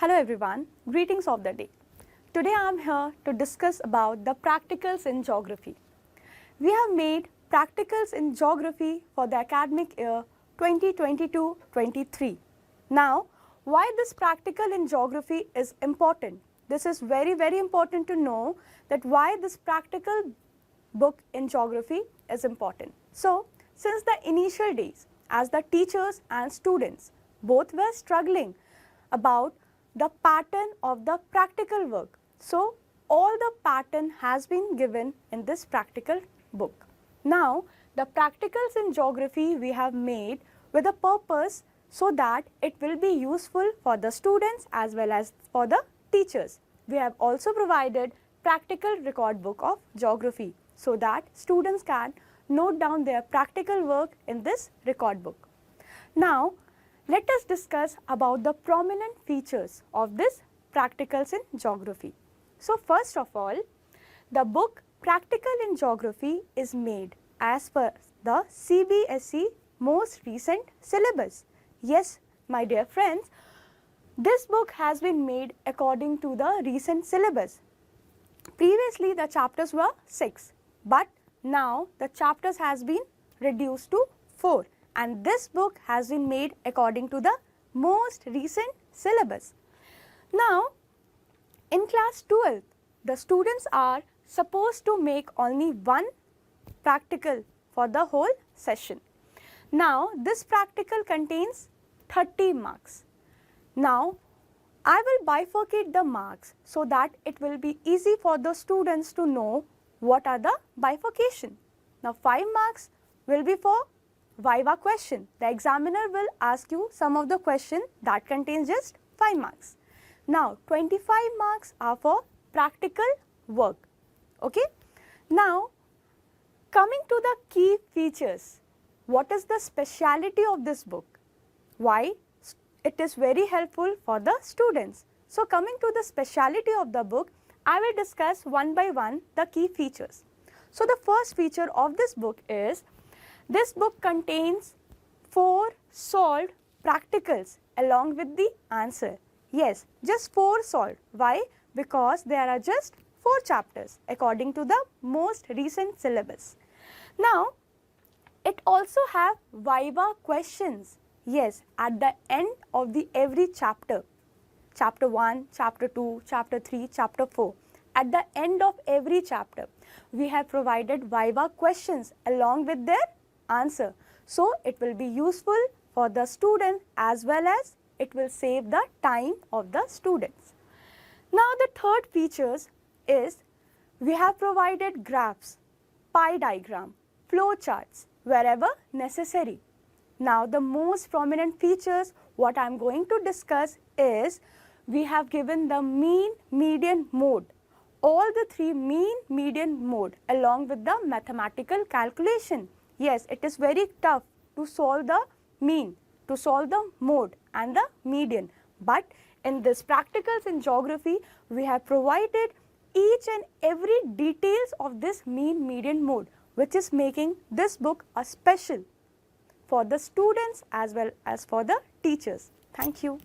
Hello everyone, greetings of the day. Today I am here to discuss about the practicals in geography. We have made practicals in geography for the academic year 2022-23. Now, why this practical in geography is important? This is very important to know that why this practical book in geography is important. So, since the initial days, as the teachers and students both were struggling about the pattern of the practical work. So, all the pattern has been given in this practical book. Now, the practicals in geography we have made with a purpose so that it will be useful for the students as well as for the teachers. We have also provided practical record book of geography so that students can note down their practical work in this record book. Now, let us discuss about the prominent features of this practicals in geography. So, first of all, the book Practical in Geography is made as per the CBSE most recent syllabus. Yes, my dear friends, this book has been made according to the recent syllabus. Previously, the chapters were 6, but now the chapters has been reduced to 4. And this book has been made according to the most recent syllabus. Now, in class 12th, the students are supposed to make only one practical for the whole session. Now, this practical contains 30 marks. Now, I will bifurcate the marks so that it will be easy for the students to know what are the bifurcation. Now, 5 marks will be for Viva question. The examiner will ask you some of the question that contains just 5 marks. Now, 25 marks are for practical work. Okay. Now, coming to the key features, what is the speciality of this book? Why it is very helpful for the students. So, coming to the speciality of the book, I will discuss one by one the key features. So, the first feature of this book is this book contains 4 solved practicals along with the answer. Yes, just 4 solved. Why? Because there are just 4 chapters according to the most recent syllabus. Now, it also have Viva questions. Yes, at the end of the every chapter, chapter 1, chapter 2, chapter 3, chapter 4. At the end of every chapter, we have provided Viva questions along with their answer. So, it will be useful for the student as well as it will save the time of the students. Now, the third features is we have provided graphs, pie diagram, flow charts wherever necessary. Now, the most prominent features what I am going to discuss is we have given the mean, median, mode. All the 3 mean, median, mode along with the mathematical calculation. Yes, it is very tough to solve the mean, to solve the mode and the median. But in this practicals in geography, we have provided each and every details of this mean, median, mode, which is making this book a special for the students as well as for the teachers. Thank you.